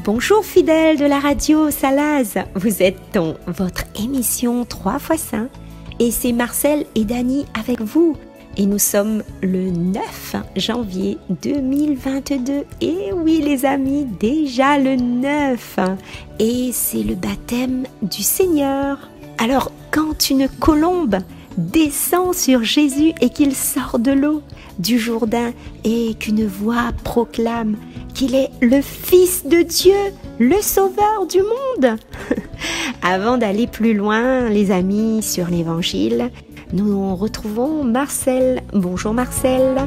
Bonjour fidèles de la radio Salaz, vous êtes dans votre émission 3 x Saint et c'est Marcel et Dany avec vous et nous sommes le 9 janvier 2022 et oui les amis, déjà le 9 et c'est le baptême du Seigneur. Alors quand une colombe descend sur Jésus et qu'il sort de l'eau du Jourdain et qu'une voix proclame qu'il est le Fils de Dieu, le Sauveur du monde. Avant d'aller plus loin, les amis, sur l'Évangile, nous retrouvons Marcel. Bonjour Marcel.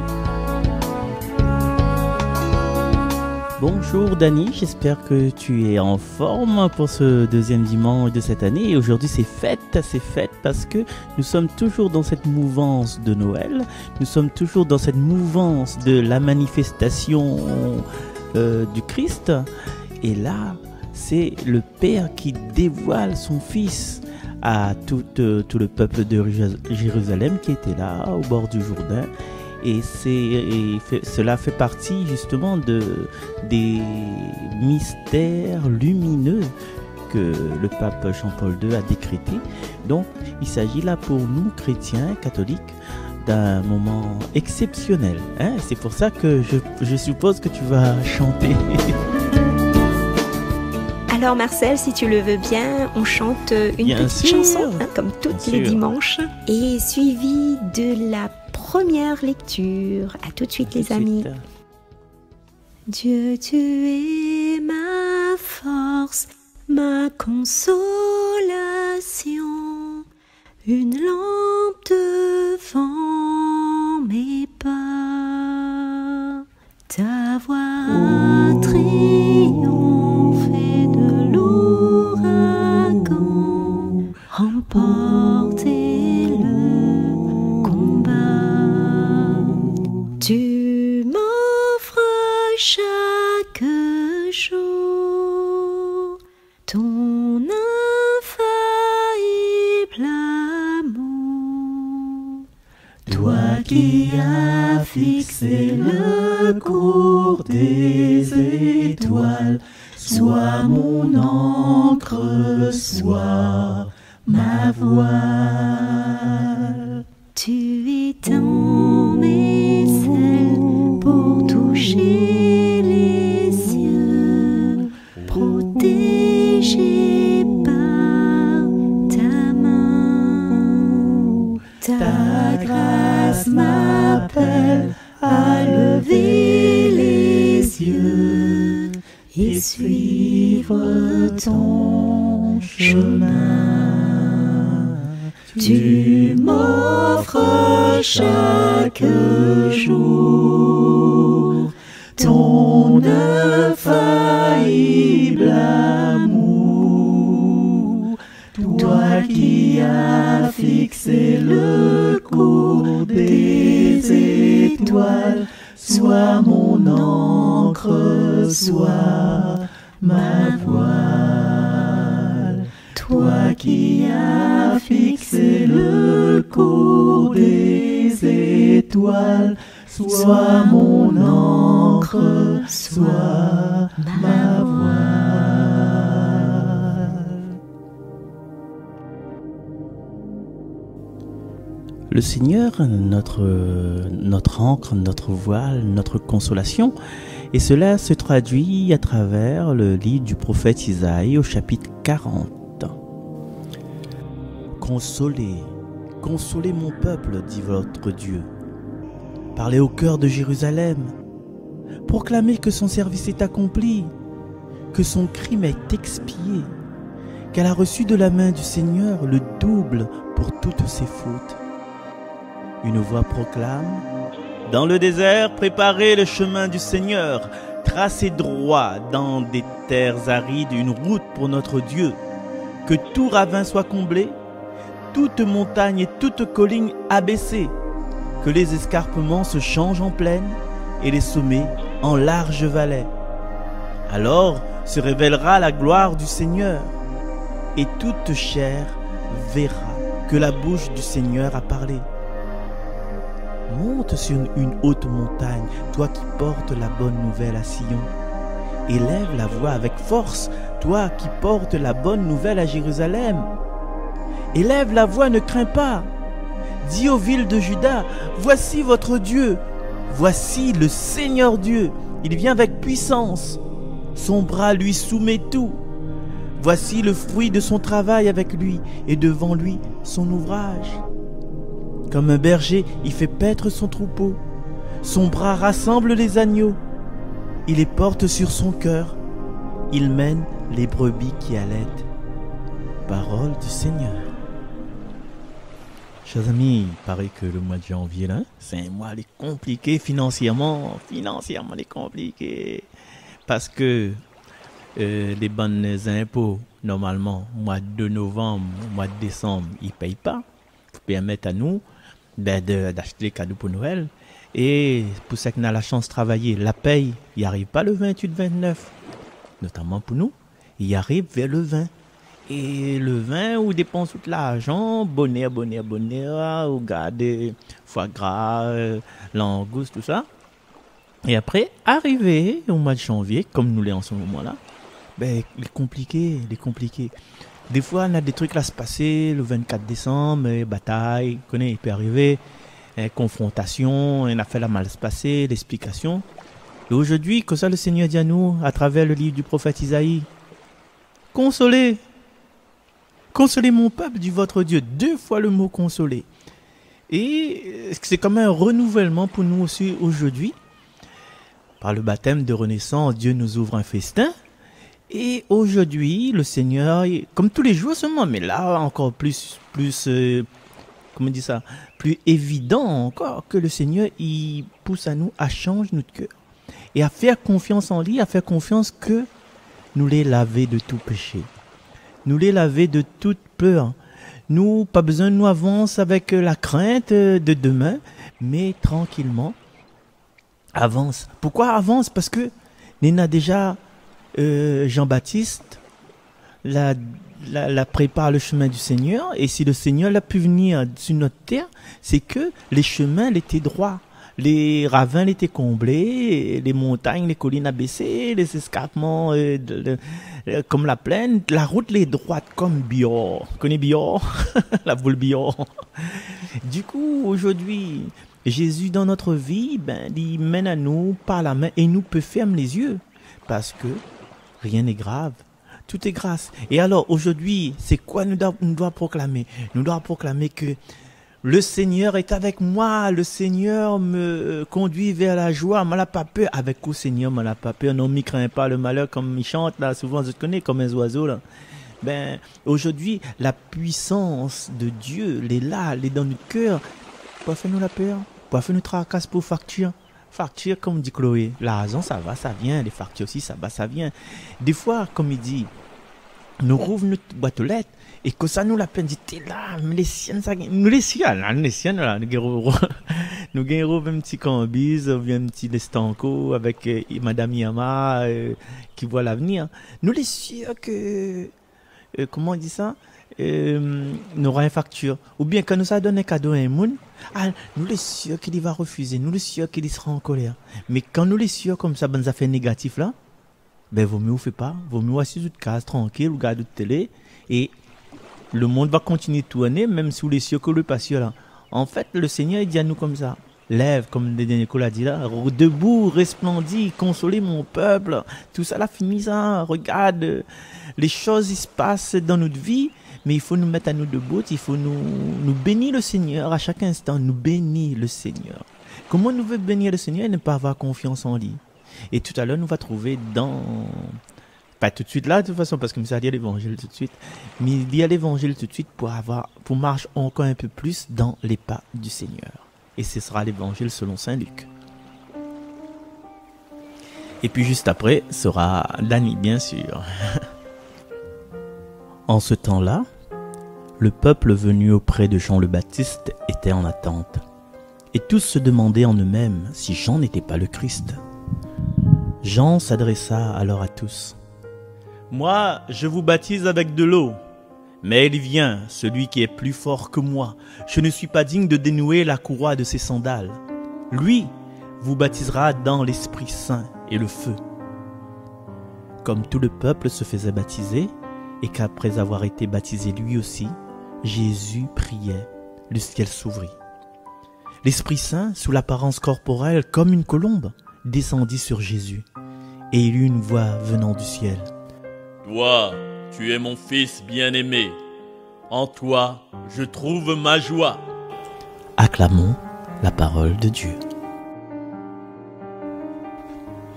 Bonjour Dany, j'espère que tu es en forme pour ce deuxième dimanche de cette année. Et aujourd'hui c'est fête parce que nous sommes toujours dans cette mouvance de Noël. Nous sommes toujours dans cette mouvance de la manifestation du Christ. Et là, c'est le Père qui dévoile son Fils à tout le peuple de Jérusalem qui était là au bord du Jourdain. Et cela fait partie justement des mystères lumineux que le pape Jean-Paul II a décrété. Donc il s'agit là pour nous chrétiens catholiques d'un moment exceptionnel. C'est pour ça que je suppose que tu vas chanter. Alors Marcel, si tu le veux bien, on chante une petite chanson, comme tous les dimanches, et suivi de la première lecture. À tout de suite les amis. Dieu, tu es ma force, ma consolation, une lampe devant mes pas. Ta voix triomphée de l'ouragan, remportez le combat. Tu m'offres chaque jour ton infaillible amour. Toi qui as fixé le cours des étoiles, sois mon encre, sois ma voile. Tu étends mes ailes pour toucher les cieux, protégé par ta main. Ta grâce m'appelle à lever les yeux et suivre ton chemin. Tu m'offres chaque jour ton infaillible amour. Toi qui as fixé le cours des étoiles, sois mon encre, sois ma voile. Toi qui as fixé le cours des étoiles, sois mon encre, sois ma voile. Le Seigneur, notre encre, notre voile, notre consolation, et cela se traduit à travers le livre du prophète Isaïe au chapitre 40. Consolez, consolez mon peuple, dit votre Dieu. Parlez au cœur de Jérusalem. Proclamez que son service est accompli, que son crime est expié, qu'elle a reçu de la main du Seigneur le double pour toutes ses fautes. Une voix proclame: dans le désert, préparez le chemin du Seigneur, tracez droit dans des terres arides une route pour notre Dieu. Que tout ravin soit comblé, toute montagne et toute colline abaissée, que les escarpements se changent en plaine et les sommets en larges vallées. Alors se révélera la gloire du Seigneur, et toute chair verra que la bouche du Seigneur a parlé. Monte sur une haute montagne, toi qui portes la bonne nouvelle à Sion. Élève la voix avec force, toi qui portes la bonne nouvelle à Jérusalem. Élève la voix, ne crains pas. Dis aux villes de Juda, voici votre Dieu. Voici le Seigneur Dieu. Il vient avec puissance. Son bras lui soumet tout. Voici le fruit de son travail avec lui, et devant lui son ouvrage. Comme un berger, il fait paître son troupeau. Son bras rassemble les agneaux. Il les porte sur son cœur. Il mène les brebis qui allaitent. Parole du Seigneur. Chers amis, il paraît que le mois de janvier, là, c'est un mois compliqué financièrement. Financièrement, compliqué. Parce que les bonnes impôts, normalement, mois de novembre, mois de décembre, ils ne payent pas. Pour permettre à nous d'acheter les cadeaux pour Noël. Et pour ceux qui ont la chance de travailler, la paye, il n'arrive pas le 28-29. Notamment pour nous, il arrive vers le 20. Et le 20, on dépense tout l'argent, bonnet, on garde foie gras, langouste, tout ça. Et après, arrivé au mois de janvier, comme nous l'est en ce moment-là, les compliqués. Des fois, on a des trucs à se passer, le 24 décembre, bataille, il peut arriver, confrontation, on a fait la mal se passer, l'explication. Et aujourd'hui, que ça le Seigneur dit à nous, à travers le livre du prophète Isaïe, consolez mon peuple, dit votre Dieu. 2 fois le mot consoler. Et c'est comme un renouvellement pour nous aussi aujourd'hui. Par le baptême de renaissance, Dieu nous ouvre un festin. Et aujourd'hui, le Seigneur, comme tous les jours seulement, mais là encore plus évident encore, que le Seigneur, il pousse à nous à changer notre cœur. Et à faire confiance en lui, à faire confiance que nous les laver de tout péché. Nous les laver de toute peur. Nous, pas besoin de nous avancer avec la crainte de demain, mais tranquillement, avance. Pourquoi avance? Parce que nous avons déjà Jean-Baptiste la prépare le chemin du Seigneur, et si le Seigneur l'a pu venir sur notre terre, c'est que les chemins étaient droits. Les ravins étaient comblés, les montagnes, les collines abaissées, les escarpements comme la plaine, la route est droite comme Bior. Tu connais Bior? La boule Bior. Du coup, aujourd'hui, Jésus dans notre vie, il mène à nous par la main et nous peut fermer les yeux parce que rien n'est grave. Tout est grâce. Et alors, aujourd'hui, c'est quoi nous devons proclamer? Nous devons proclamer que le Seigneur est avec moi, le Seigneur me conduit vers la joie, je n'ai pas peur. Avec le Seigneur, je n'ai pas peur. Non, je ne crains pas le malheur comme il chante, là, souvent je te connais comme un oiseau. Là. Aujourd'hui, la puissance de Dieu, elle est là, elle est dans notre cœur. Pas faire nous la peur, pas faire nous tracasse pour facture. Facture, comme dit Chloé, l'argent, ça va, ça vient. Les factures aussi, ça va, ça vient. Des fois, comme il dit, nous rouvrons notre boîte aux lettres. Et que ça nous la peine dit, t'es là, mais les siennes, ça nous les siennes, là, nous gagnons un petit cambise, un petit estanco avec Madame Yama qui voit l'avenir. Nous les sûrs que, comment on dit ça, nous aurons une facture. Ou bien quand nous a donné un cadeau à un monde, nous les sûrs qu'il va refuser, nous les sûrs qu'il sera en colère. Mais quand nous les sûrs comme ça, ben affaires négatives là, vaut mieux vous fait pas, vaut mieux assis toute case tranquille, regarder de télé et le monde va continuer de tourner, même sous les cieux que le patient là. En fait, le Seigneur il dit à nous comme ça. Lève, comme Nicolas dit là, debout, resplendis, consolez mon peuple. Tout ça là, fini ça. Regarde, les choses ils se passent dans notre vie, mais il faut nous mettre à nous debout, il faut nous bénir le Seigneur à chaque instant, nous bénir le Seigneur. Comment nous veut bénir le Seigneur et ne pas avoir confiance en lui? Et tout à l'heure, nous va trouver dans... Pas tout de suite là, de toute façon, parce que ça dit l'évangile tout de suite. Mais il y a l'évangile tout de suite pour marcher encore un peu plus dans les pas du Seigneur. Et ce sera l'évangile selon Saint Luc. Et puis juste après, sera Dany, bien sûr. En ce temps-là, le peuple venu auprès de Jean le Baptiste était en attente. Et tous se demandaient en eux-mêmes si Jean n'était pas le Christ. Jean s'adressa alors à tous. Moi, je vous baptise avec de l'eau, mais il vient, celui qui est plus fort que moi. Je ne suis pas digne de dénouer la courroie de ses sandales. Lui vous baptisera dans l'Esprit Saint et le feu. comme tout le peuple se faisait baptiser, et qu'après avoir été baptisé lui aussi, Jésus priait, le ciel s'ouvrit. L'Esprit Saint, sous l'apparence corporelle comme une colombe, descendit sur Jésus, et il eut une voix venant du ciel. « Toi, tu es mon Fils bien-aimé. En toi, je trouve ma joie. » Acclamons la parole de Dieu.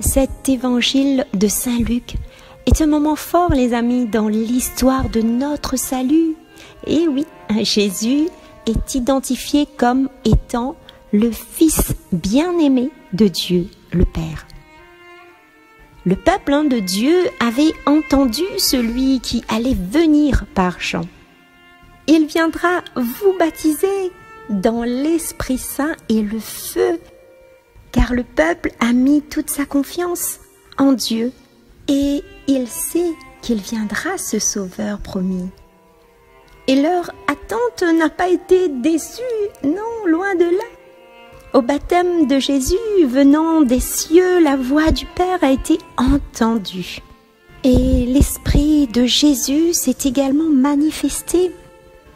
Cet évangile de Saint Luc est un moment fort, les amis, dans l'histoire de notre salut. Et oui, Jésus est identifié comme étant le Fils bien-aimé de Dieu, le Père. Le peuple de Dieu avait entendu celui qui allait venir par Jean. Il viendra vous baptiser dans l'Esprit Saint et le feu, car le peuple a mis toute sa confiance en Dieu et il sait qu'il viendra, ce Sauveur promis. Et leur attente n'a pas été déçue, non, loin de là. Au baptême de Jésus, venant des cieux, la voix du Père a été entendue. Et l'Esprit de Jésus s'est également manifesté,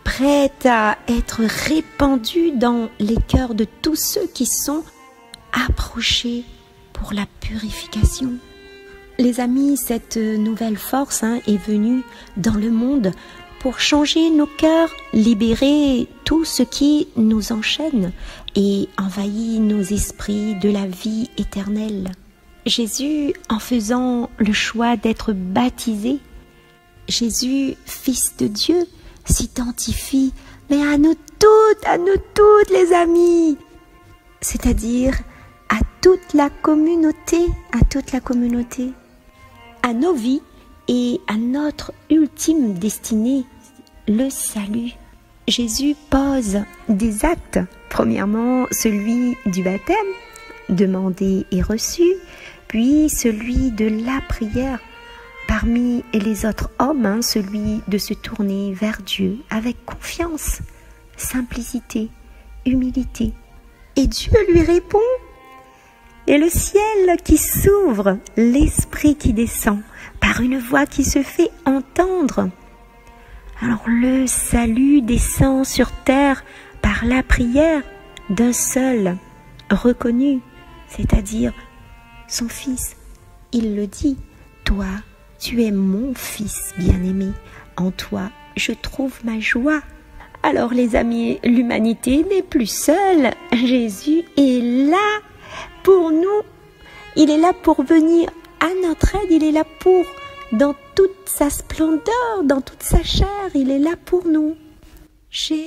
prêt à être répandu dans les cœurs de tous ceux qui sont approchés pour la purification. Les amis, cette nouvelle force est venue dans le monde pour changer nos cœurs, libérer tout ce qui nous enchaîne et envahit nos esprits de la vie éternelle. Jésus, en faisant le choix d'être baptisé, Jésus, Fils de Dieu, s'identifie, mais à nous toutes les amis, c'est-à-dire à toute la communauté, à nos vies et à notre ultime destinée, le salut. Jésus pose des actes, premièrement celui du baptême, demandé et reçu, puis celui de la prière, parmi les autres hommes, celui de se tourner vers Dieu avec confiance, simplicité, humilité. Et Dieu lui répond, et le ciel qui s'ouvre, l'Esprit qui descend, par une voix qui se fait entendre. Alors le salut descend sur terre par la prière d'un seul reconnu, c'est-à-dire son Fils. Il le dit, « Toi, tu es mon Fils bien-aimé, en toi je trouve ma joie. » Alors les amis, l'humanité n'est plus seule, Jésus est là pour nous, il est là pour venir à notre aide, il est là pour, dans toute sa splendeur, dans toute sa chair, il est là pour nous. Jésus,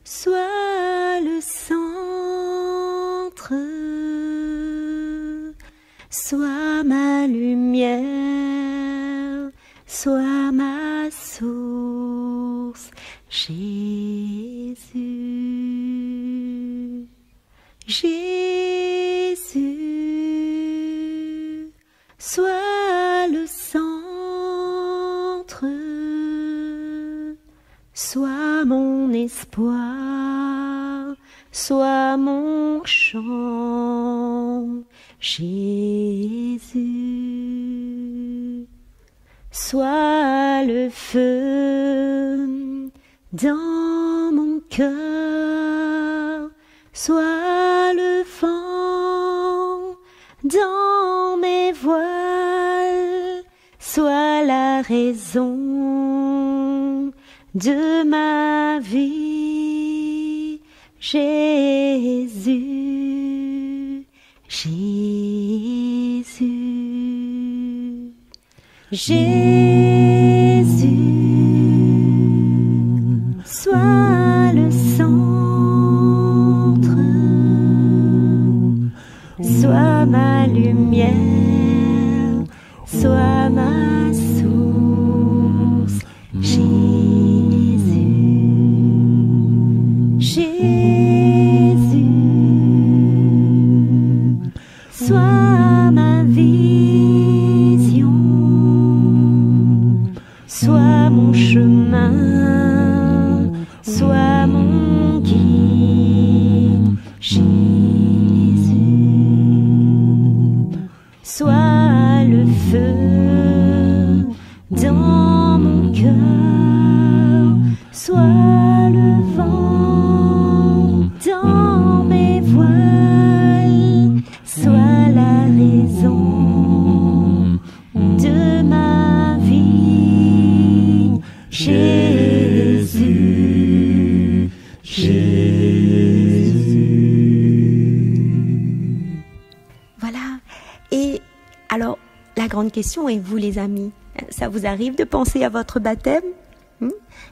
sois le centre, sois ma lumière, sois ma source, Jésus. Jésus, sois le centre, sois mon espoir, sois mon chant, Jésus. Sois le feu dans mon cœur, sois le vent dans mes voiles, sois la raison de ma vie, Jésus, Jésus, Jésus, sois le centre, sois ma lumière, sois ma source, Jésus, Jésus, sois ma vision, sois mon chemin, sois mon guide, Jésus. sois le feu dans mon cœur, sois le vent dans mes voiles, sois la raison de ma vie, Jésus, Jésus. Voilà. Et alors, la grande question est, vous les amis, ça vous arrive de penser à votre baptême?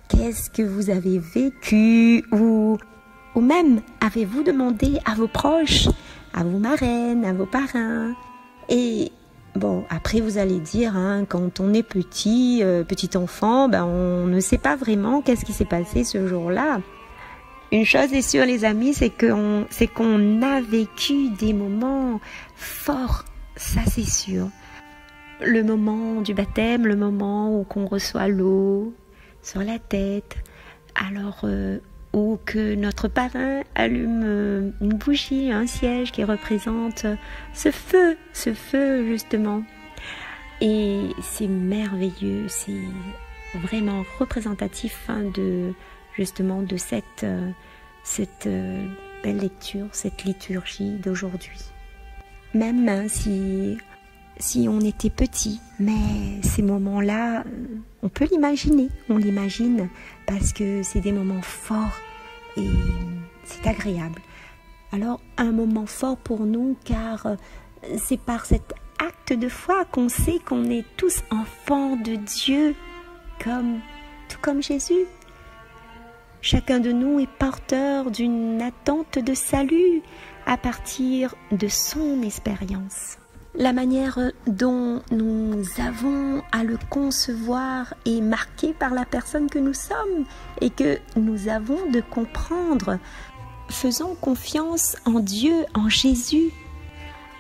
Qu'est-ce que vous avez vécu? Ou même, avez-vous demandé à vos proches, à vos marraines, à vos parrains? Et bon, après vous allez dire, quand on est petit enfant, on ne sait pas vraiment qu'est-ce qui s'est passé ce jour-là. Une chose est sûre, les amis, c'est qu'on a vécu des moments forts, ça c'est sûr. Le moment du baptême, le moment où qu'on reçoit l'eau sur la tête, alors ou que notre parrain allume une bougie, un siège qui représente ce feu justement. Et c'est merveilleux, c'est vraiment représentatif de cette belle lecture, cette liturgie d'aujourd'hui. Même si on était petit, mais ces moments-là, on peut l'imaginer, on l'imagine parce que c'est des moments forts et c'est agréable. Alors, un moment fort pour nous car c'est par cet acte de foi qu'on sait qu'on est tous enfants de Dieu, tout comme Jésus. Chacun de nous est porteur d'une attente de salut à partir de son expérience. La manière dont nous avons à le concevoir est marquée par la personne que nous sommes et que nous avons de comprendre. Faisons confiance en Dieu, en Jésus.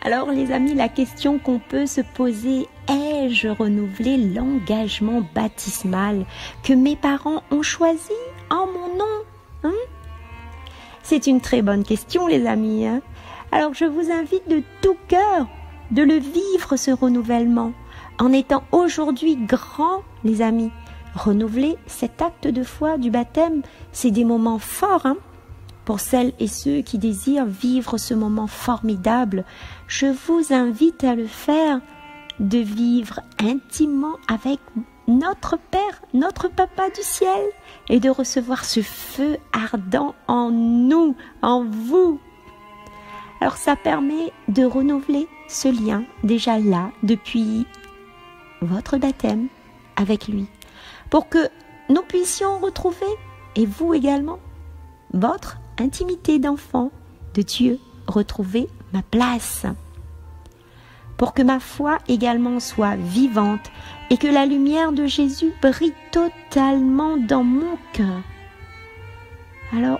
Alors les amis, la question qu'on peut se poser, ai-je renouvelé l'engagement baptismal que mes parents ont choisi en mon nom? C'est une très bonne question les amis. Alors je vous invite de tout cœur de le vivre ce renouvellement, en étant aujourd'hui grand, les amis. Renouveler cet acte de foi du baptême, c'est des moments forts, Pour celles et ceux qui désirent vivre ce moment formidable, je vous invite à le faire, de vivre intimement avec notre Père, notre Papa du ciel, et de recevoir ce feu ardent en nous, en vous. Alors ça permet de renouveler ce lien déjà là depuis votre baptême avec lui, pour que nous puissions retrouver, et vous également, votre intimité d'enfant de Dieu, retrouver ma place, pour que ma foi également soit vivante et que la lumière de Jésus brille totalement dans mon cœur. Alors,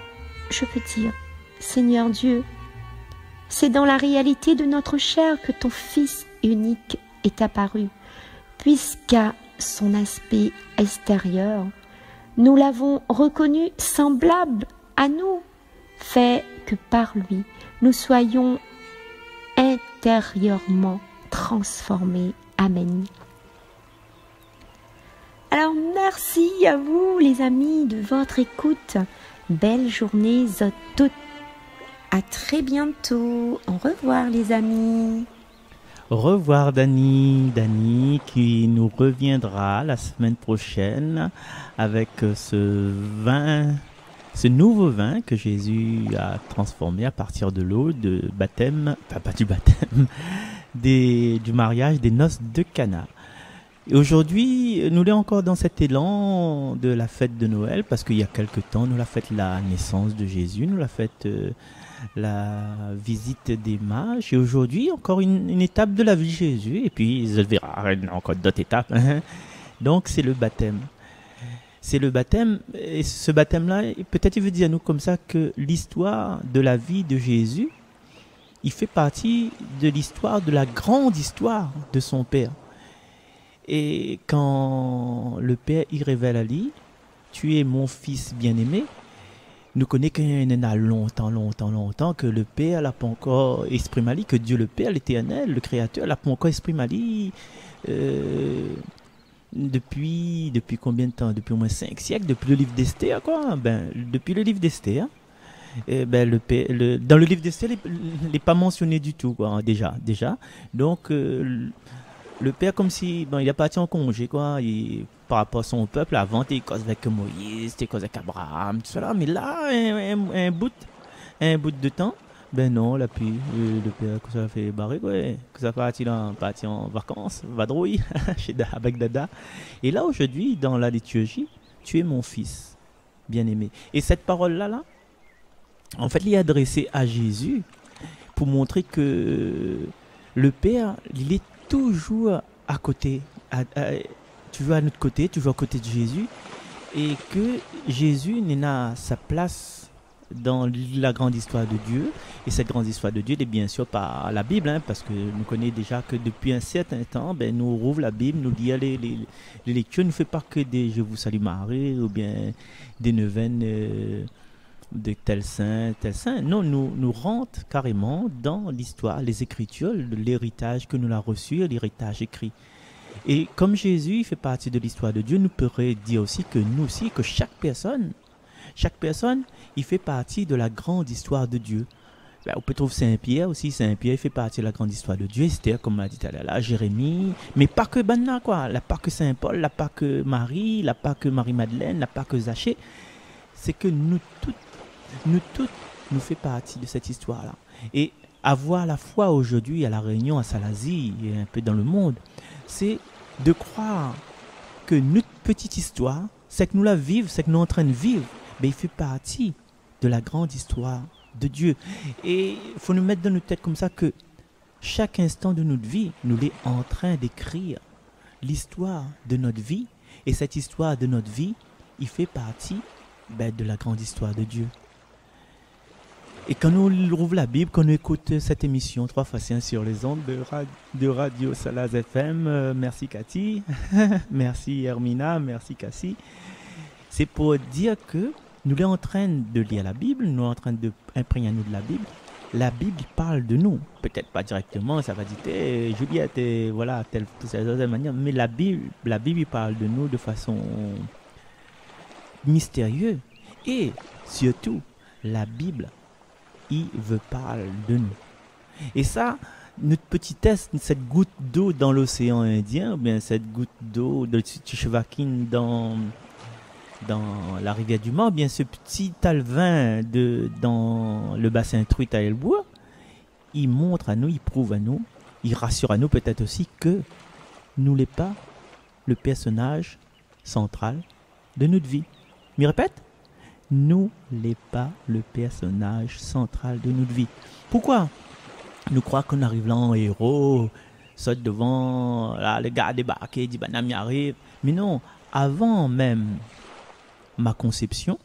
je peux dire, Seigneur Dieu, c'est dans la réalité de notre chair que ton Fils unique est apparu, puisqu'à son aspect extérieur, nous l'avons reconnu semblable à nous, fait que par lui, nous soyons intérieurement transformés. Amen. Alors merci à vous les amis de votre écoute. Belle journée à toutes. À très bientôt. Au revoir les amis. Au revoir Dani qui nous reviendra la semaine prochaine avec ce nouveau vin que Jésus a transformé à partir de l'eau de baptême, pas du baptême, du mariage des noces de Cana. Et aujourd'hui, nous sommes encore dans cet élan de la fête de Noël, parce qu'il y a quelque temps, nous avons fait la naissance de Jésus, nous avons fait la visite des mages, et aujourd'hui, encore une étape de la vie de Jésus, et puis, je verrai, il y a encore d'autres étapes. Donc, c'est le baptême. C'est le baptême, et ce baptême-là, peut-être il veut dire à nous comme ça que l'histoire de la vie de Jésus, il fait partie de l'histoire, de la grande histoire de son Père. Et quand le Père y révèle à lui, tu es mon fils bien-aimé, nous connaissons qu'il y a longtemps que le Père n'a pas encore exprimé, que Dieu le Père, l'Éternel, le Créateur, n'a pas encore exprimé depuis combien de temps? Depuis au moins 5 siècles, depuis le livre d'Esther, quoi. Depuis le livre d'Esther. Dans le livre d'Esther, il n'est pas mentionné du tout, quoi, déjà. Donc, le Père, comme si, il est parti en congé, quoi, par rapport à son peuple, avant, il cause avec Moïse, il cause avec Abraham, tout ça, mais là, un bout de temps, non, là, puis, le Père, que ça fait barrer, quoi, que ça parti en vacances, vadrouille, avec Dada. Et là, aujourd'hui, dans la liturgie, tu es mon fils, bien-aimé. Et cette parole-là, en fait, il est adressé à Jésus pour montrer que le Père, il est toujours à côté, toujours à notre côté, toujours à côté de Jésus, et que Jésus n'a sa place dans la grande histoire de Dieu. Et cette grande histoire de Dieu est bien sûr par la Bible, parce que nous connaissons déjà que depuis un certain temps, nous rouvre la Bible, nous lisons les lectures, ne fait pas que des Je vous salue Marie ou bien des neuvaines de tel saint. Non, nous rentre carrément dans l'histoire, les Écritures, l'héritage que nous avons reçu, l'héritage écrit. Et comme Jésus fait partie de l'histoire de Dieu, nous pourrions dire aussi que nous aussi, que chaque personne, il fait partie de la grande histoire de Dieu. On peut trouver Saint-Pierre aussi. Saint-Pierre fait partie de la grande histoire de Dieu. Esther, comme on l'a dit tout à l'heure, Jérémie, mais pas que Banna, quoi. Là, pas que Saint-Paul, là, pas que Marie, là, pas que Marie-Madeleine, là, pas que Zachée. C'est que nous toutes, nous fait partie de cette histoire-là. Et avoir la foi aujourd'hui à La Réunion, à Salazie et un peu dans le monde, c'est de croire que notre petite histoire, c'est que nous la vivons, c'est que nous sommes en train de vivre, il fait partie de la grande histoire de Dieu. Et il faut nous mettre dans notre tête comme ça que chaque instant de notre vie, nous sommes en train d'écrire l'histoire de notre vie. Et cette histoire de notre vie, il fait partie de la grande histoire de Dieu. Et quand nous ouvrons la Bible, quand nous écoutons cette émission 3 fois 5 sur les ondes de Radio Salaz FM, merci Cathy, merci Hermina, merci Cassie, c'est pour dire que nous sommes en train de lire la Bible, nous sommes en train d'imprégner nous de la Bible. La Bible parle de nous, peut-être pas directement, ça va dire Juliette, voilà, telle manière, mais la Bible parle de nous de façon mystérieuse. Et surtout, la Bible, il veut parler de nous. Et ça, notre petit test, cette goutte d'eau dans l'océan Indien, ou bien cette goutte d'eau de Tishvakin dans la rivière du Mans, bien ce petit alvin dans le bassin truite à Elbourg, il montre à nous, il prouve à nous, il rassure à nous peut-être aussi que nous n'est pas le personnage central de notre vie. Je répète, nous n'est pas le personnage central de notre vie. Pourquoi? Nous croyons qu'on arrive là en héros, saute devant, là, le gars débarqué, dit banam y arrive. Mais non, avant même ma conception,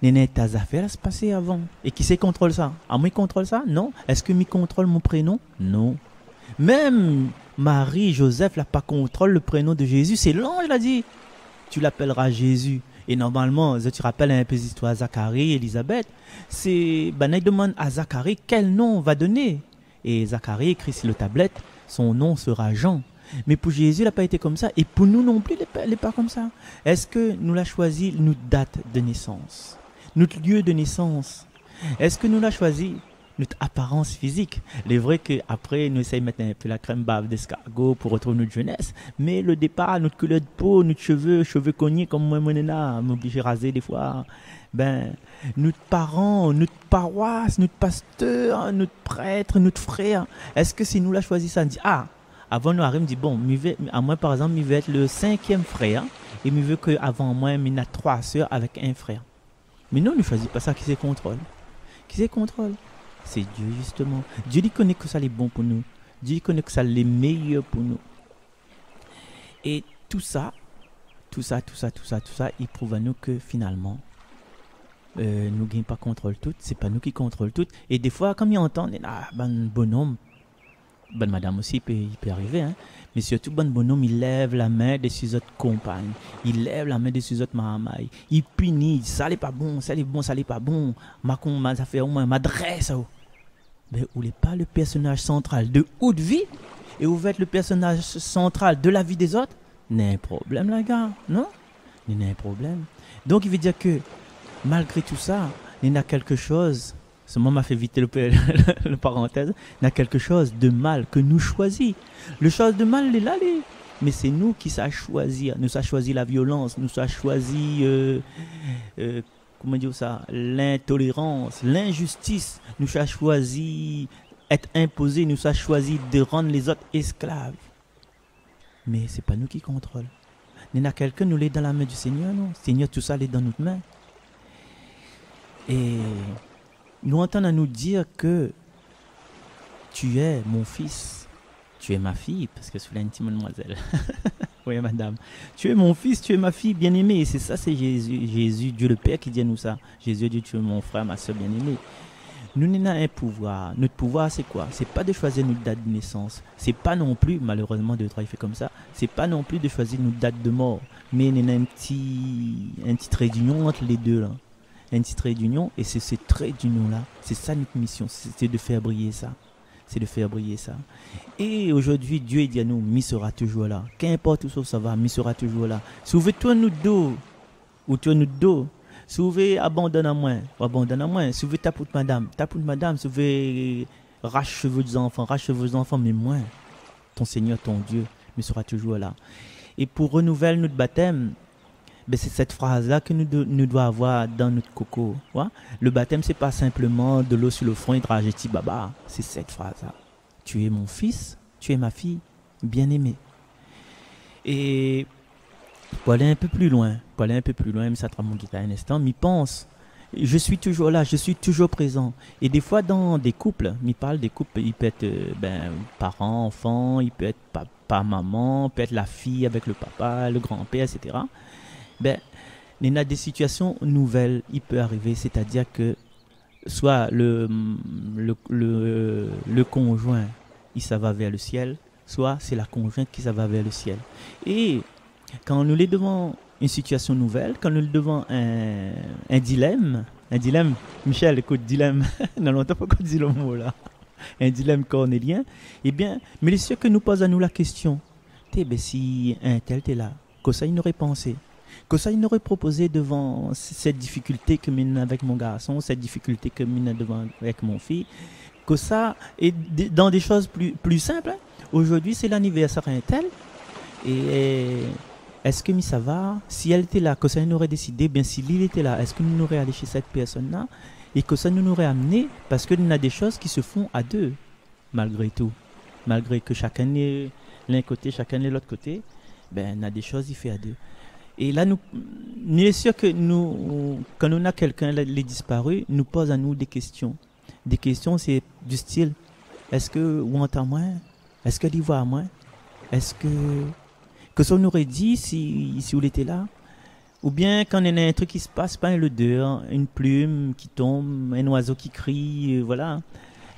il y a des affaires à se passer avant. Et qui c'est contrôle ça? Ah, moi, contrôle ça? Non. Est-ce que moi contrôle mon prénom? Non. Même Marie, Joseph, n'a pas contrôle le prénom de Jésus. C'est l'ange, il a dit. Tu l'appelleras Jésus. Et normalement, je te rappelle un peu l'histoire de Zacharie et Élisabeth. C'est, il demande à Zacharie quel nom on va donner. Et Zacharie écrit sur la tablette, son nom sera Jean. Mais pour Jésus, il n'a pas été comme ça. Et pour nous non plus, il n'est pas comme ça. Est-ce que nous l'avons choisi notre date de naissance, notre lieu de naissance? Est-ce que nous l'avons choisi notre apparence physique? Il est vrai qu'après, nous essayons de mettre un peu la crème bave d'escargot pour retrouver notre jeunesse. Mais le départ, notre couleur de peau, notre cheveux cognés comme moi, m'oblige à raser des fois. Notre parent, notre paroisse, notre pasteur, notre prêtre, notre frère. Est-ce que si nous l'avons choisi ça, on dit, avant nous arrive, me dit bon, à moi par exemple, je vais être le 5e frère et je veux qu'avant moi, il y a 3 sœurs avec un frère. Mais non, ne choisit pas ça qui se contrôle. Qui se contrôle? C'est Dieu justement. Dieu il connaît que ça les bon pour nous. Dieu il connaît que ça les meilleurs pour nous. Et tout ça, il prouve à nous que finalement, nous n'avons pas contrôle tout. C'est pas nous qui contrôlons tout. Et des fois, comme ils entendent, bonhomme. bonne madame aussi, il peut arriver, hein. Mais surtout, bon bonhomme, il lève la main de ses autres compagnes. Il lève la main de ses autres maramailles. Il punit, ça n'est pas bon, ça n'est bon, ça n'est pas bon. Ma affaire, m'adresse. Mais vous n'êtes pas le personnage central de haute vie et vous êtes le personnage central de la vie des autres. N'est un problème, les gars, non? Il n'y a un problème. Donc, il veut dire que malgré tout ça, il y a quelque chose. Ce moment m'a fait vite le parenthèse. Il y a quelque chose de mal que nous choisissons. Le chose de mal, il est là, mais c'est nous qui savons choisir. Nous savons choisir la violence, nous savons choisir, comment dire ça, l'intolérance, l'injustice. Nous savons choisir être imposés, nous savons choisir de rendre les autres esclaves. Mais ce n'est pas nous qui contrôlons. Il y a quelqu'un, nous l'est dans la main du Seigneur, non? Seigneur, tout ça, l'est dans notre main. Et nous entendons nous dire que tu es mon fils, tu es ma fille, parce que c'est l'intime mademoiselle. Oui, madame. Tu es mon fils, tu es ma fille bien-aimée. Et c'est ça, c'est Jésus. Jésus, Dieu le Père qui dit à nous ça. Jésus dit, tu es mon frère, ma soeur bien-aimée. Nous n'avons un pouvoir. Notre pouvoir, c'est quoi? C'est pas de choisir notre date de naissance. C'est pas non plus, malheureusement, de travail fait comme ça. C'est pas non plus de choisir notre date de mort. Mais il y a un petit trait d'union entre les deux, là. Un petit trait d'union, et c'est ce trait d'union-là. C'est ça notre mission. C'est de faire briller ça. C'est de faire briller ça. Et aujourd'hui, Dieu dit à nous, il sera toujours là. Qu'importe où ça va, il sera toujours là. Si vous voulez toi nous dos, ou toi nous dos, si vous voulez abandonner à moi, abandonne à moi. Si vous voulez tapoute madame. Si vous voulez rache cheveux des enfants, mais moi, ton Seigneur, ton Dieu, il sera toujours là. Et pour renouveler notre baptême, ben c'est cette phrase-là que nous devons avoir dans notre coco. Ouais? Le baptême, c'est pas simplement de l'eau sur le front et de rajeti baba. C'est cette phrase-là. Tu es mon fils, tu es ma fille, bien-aimée. Et pour aller un peu plus loin, mais ça te mon guitare un instant, m'y pense. Je suis toujours là, je suis toujours présent. Et des fois, dans des couples, m'y parle des couples, il peut être parents, enfants, il peut être papa, maman, peut être la fille avec le papa, le grand-père, etc. Ben, il y a des situations nouvelles, il peut arriver, c'est-à-dire que soit le conjoint, il s'en va vers le ciel, soit c'est la conjointe qui s'en va vers le ciel. Et quand nous sommes devant une situation nouvelle, quand nous sommes devant un dilemme, Michel, écoute, dilemme, non, longtemps pas qu'on dit le mot là, un dilemme cornélien, eh bien, mais les sûr que nous posons à nous la question, si un tel t'es là, que ça il n'aurait pensé, que ça il aurait proposé devant cette difficulté que mine avec mon garçon, cette difficulté que mine devant avec mon fille, que ça est dans des choses plus simples. Hein. Aujourd'hui c'est l'anniversaire un tel, et est-ce que ça va? Si elle était là, que ça nous aurait décidé, bien si l'île était là, est-ce que nous aurait allé chez cette personne-là et que ça nous aurait amené, parce qu'il y a des choses qui se font à deux, malgré tout, malgré que chacun est l'un côté, chacun est l'autre côté, ben il y a des choses il fait à deux. Et là, nous est sûr que nous, quand on a quelqu'un les disparu, nous pose à nous des questions. Des questions, c'est du style, est-ce que vous entend moi? Est-ce que l'y voit moi? Est-ce que ça nous aurait dit si vous était là? Ou bien quand il y a un truc qui se passe, pas le dehors, une plume qui tombe, un oiseau qui crie, voilà.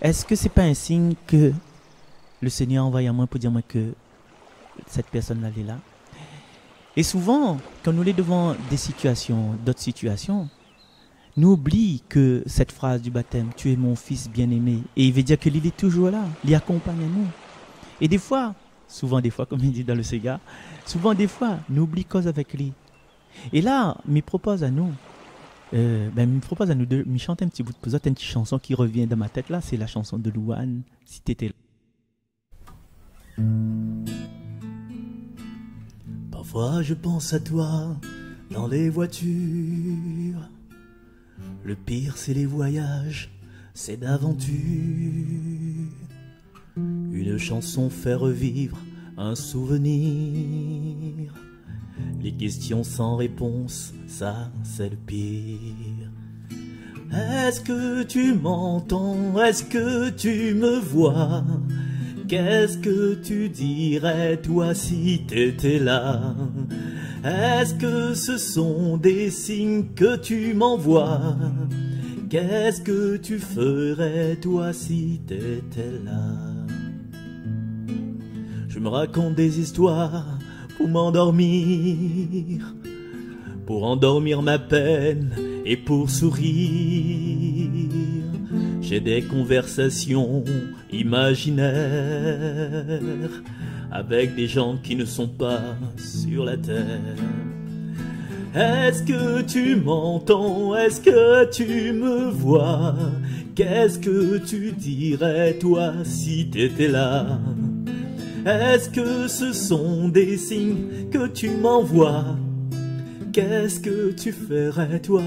Est-ce que c'est pas un signe que le Seigneur envoie à moi pour dire moi que cette personne-là est là? Et souvent, quand nous sommes devant d'autres situations, nous oublions que cette phrase du baptême, tu es mon fils bien-aimé, et il veut dire qu'il est toujours là, il accompagne nous. Et des fois, souvent des fois, comme il dit dans le Sega, nous oublions cause avec lui. Et là, il me propose à nous de me chanter un petit bout de posette, une petite chanson qui revient dans ma tête là, c'est la chanson de Louane, si t'étais là. Parfois je pense à toi dans les voitures. Le pire c'est les voyages, c'est d'aventure. Une chanson fait revivre un souvenir. Les questions sans réponse, ça c'est le pire. Est-ce que tu m'entends? Est-ce que tu me vois? Qu'est-ce que tu dirais toi si t'étais là? Est-ce que ce sont des signes que tu m'envoies? Qu'est-ce que tu ferais toi si t'étais là? Je me raconte des histoires pour m'endormir, pour endormir ma peine et pour sourire. J'ai des conversations imaginaires avec des gens qui ne sont pas sur la terre. Est-ce que tu m'entends? Est-ce que tu me vois? Qu'est-ce que tu dirais toi si t'étais là? Est-ce que ce sont des signes que tu m'envoies? Qu'est-ce que tu ferais toi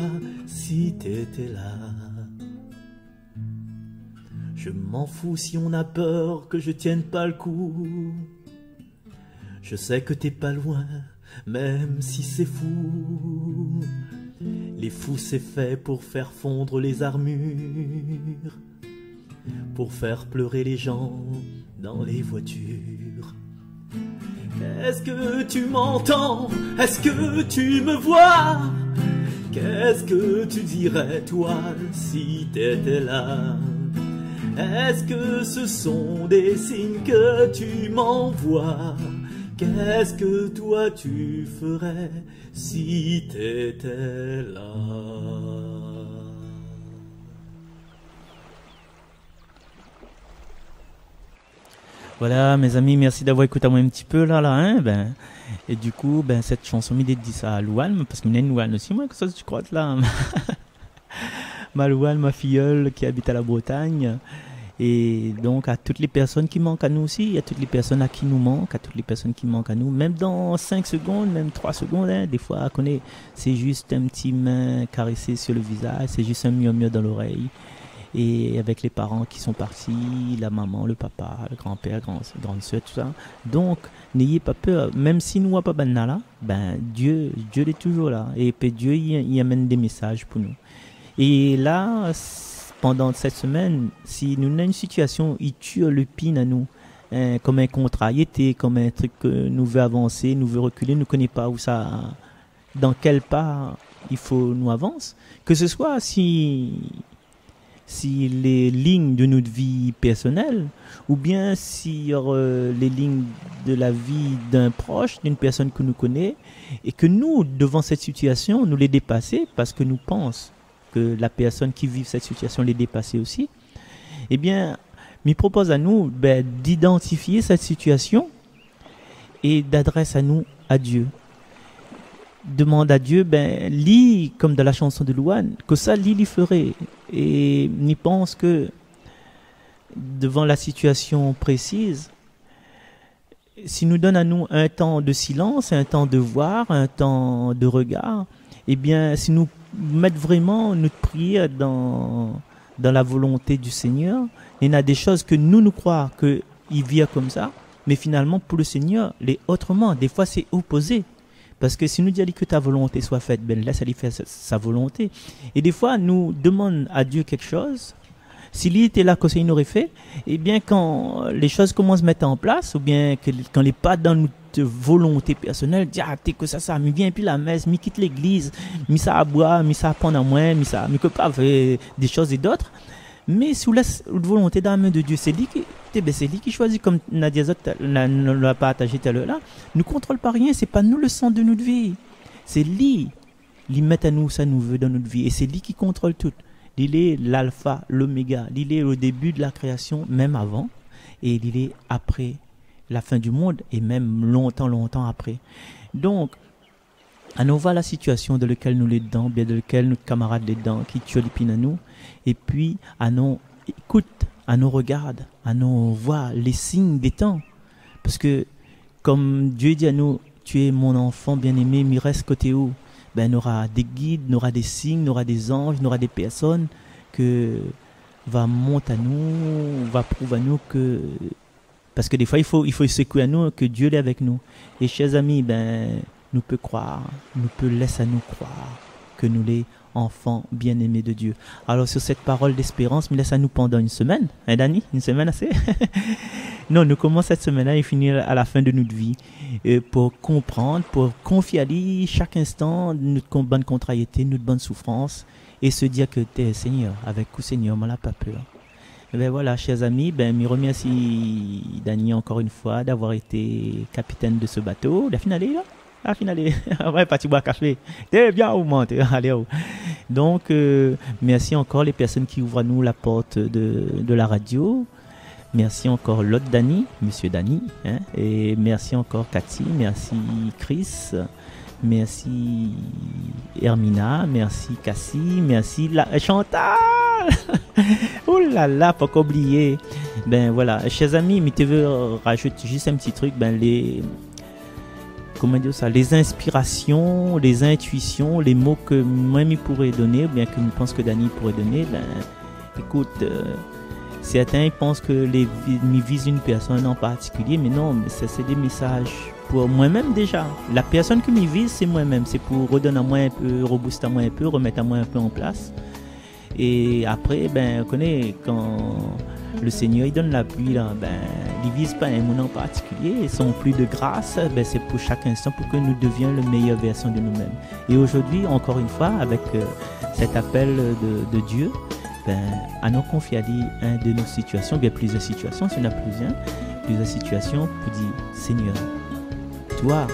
si t'étais là? Je m'en fous si on a peur que je tienne pas le coup. Je sais que t'es pas loin, même si c'est fou. Les fous c'est fait pour faire fondre les armures, pour faire pleurer les gens dans les voitures. Est-ce que tu m'entends? Est-ce que tu me vois? Qu'est-ce que tu dirais toi si t'étais là? Est-ce que ce sont des signes que tu m'envoies? Qu'est-ce que toi tu ferais si t'étais là? Voilà, mes amis, merci d'avoir écouté moi un petit peu là, hein, et du coup, cette chanson, il dit ça à Louane, parce qu'il y a une Louane aussi, moi, que ça, tu crois, là. Ma Louane, ma filleule qui habite à la Bretagne. Et donc, à toutes les personnes qui manquent à nous aussi, à toutes les personnes à qui nous manquent, à toutes les personnes qui manquent à nous, même dans 5 secondes, même 3 secondes, hein, des fois, c'est juste un petit main caressé sur le visage, c'est juste un murmure dans l'oreille. Et avec les parents qui sont partis, la maman, le papa, le grand-père, grande soeur, tout ça. Donc, n'ayez pas peur. Même si nous n'avons pas là, Dieu est toujours là. Et puis Dieu, il amène des messages pour nous. Et là, pendant cette semaine, si nous avons une situation, il tue le pin à nous. Comme un contrariété, comme un truc que nous veut avancer, nous veut reculer, nous ne connaissons pas où ça, dans quel pas il faut nous avancer. Que ce soit si les lignes de notre vie personnelle, ou bien si les lignes de la vie d'un proche, d'une personne que nous connaissons, et que nous, devant cette situation, nous les dépasser parce que nous pensons que la personne qui vit cette situation les dépasser aussi, eh bien, il propose à nous d'identifier cette situation et d'adresser à nous à Dieu. Demande à Dieu, lis comme dans la chanson de Louane, que ça lit ferait. Et il pense que devant la situation précise, s'il nous donne à nous un temps de silence, un temps de voir, un temps de regard, eh bien, si nous mettons vraiment notre prière dans la volonté du Seigneur, il y a des choses que nous croyons qu'il vient comme ça, mais finalement, pour le Seigneur, les autrement, des fois, c'est opposé. Parce que si nous disons que ta volonté soit faite, laisse aller faire sa volonté. Et des fois, nous demandons à Dieu quelque chose. S'il était là, que ça il aurait fait, et bien quand les choses commencent à se mettre en place, ou bien quand les pas dans notre volonté personnelle, dit t'es que ça, mais viens puis la messe, mais quitte l'église, mais ça à boire, mais ça à prendre à moins, mais que pas faire des choses et d'autres. Mais sous la volonté dans la main de Dieu, c'est lui qui choisit, comme Nadia ne l'a pas attaché tout à l'heure là. Nous ne contrôle pas rien, c'est pas nous le centre de notre vie. C'est lui met à nous ça nous veut dans notre vie. Et c'est lui qui contrôle tout. Il est l'alpha, l'oméga. Il est au début de la création, même avant. Et il est après la fin du monde, et même longtemps après. Donc, à nous voir la situation dans laquelle nous les dedans, bien dans laquelle notre camarade les dedans, qui tue les pines à nous, et puis à nous écoute, à nous regarde, à nous voir les signes des temps. Parce que, comme Dieu dit à nous, tu es mon enfant bien-aimé, mais reste côté où? Il y aura des guides, il y aura des signes, il y aura des anges, il y aura des personnes que va monter à nous, va prouver à nous que... Parce que des fois, il faut secouer à nous que Dieu est avec nous. Et chers amis, nous peut croire, nous peut laisser à nous croire que nous les enfants bien-aimés de Dieu. Alors sur cette parole d'espérance, mais laisse à nous pendant une semaine. Hein Dani? Une semaine assez? Non, nous commençons cette semaine-là et finir à la fin de notre vie pour comprendre, pour confier à lui chaque instant notre bonne contrariété, notre bonne souffrance et se dire que tu es Seigneur, avec coup Seigneur, on n'a pas peur. Ben voilà, chers amis, ben, je remercie Dany encore une fois d'avoir été capitaine de ce bateau. La finale, là? La finale, ouais, parti boire café. T'es bien ou monte, allez. Donc, merci encore les personnes qui ouvrent à nous la porte de la radio. Merci encore l'autre Dany, Monsieur Dany. Hein, et merci encore Cathy, merci Chris, merci Hermina, merci Cassie, merci Chantal. Oh là là, pas qu'oublier. Ben voilà, chers amis, mais tu veux rajouter juste un petit truc, ben comment dire ça, les inspirations, les intuitions, les mots que moi je pourrais donner, ou bien que je pense que Dany pourrait donner, ben écoute, certains pensent que me visent une personne en particulier, mais non, c'est des messages pour moi-même déjà. La personne que me vise, c'est moi-même, c'est pour redonner à moi un peu, rebooster à moi un peu, remettre à moi un peu en place. Et après, ben, on connaît quand le Seigneur il donne la pluie, là, ben, il ne vise pas un moment en particulier. Et son pluie de grâce, ben, c'est pour chaque instant pour que nous devions la meilleure version de nous-mêmes. Et aujourd'hui, encore une fois, avec cet appel de Dieu, ben, à nous confier à lui une de nos situations, bien plusieurs situations, s'il y en a plusieurs situations, pour dire Seigneur, toi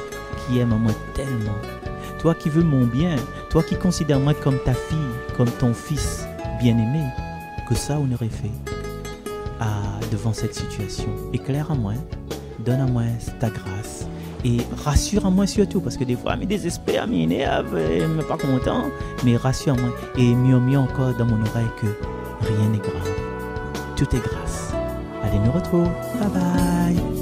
qui aimes moi tellement, toi qui veux mon bien, toi qui considères moi comme ta fille, comme ton fils bien-aimé, que ça on aurait fait devant cette situation. Éclaire à moi, donne à moi ta grâce et rassure à moi surtout, parce que des fois, je me désespère, je m'énerve, je ne suis pas content, mais rassure à moi et mieux encore dans mon oreille que rien n'est grave, tout est grâce. Allez, nous retrouve, bye bye.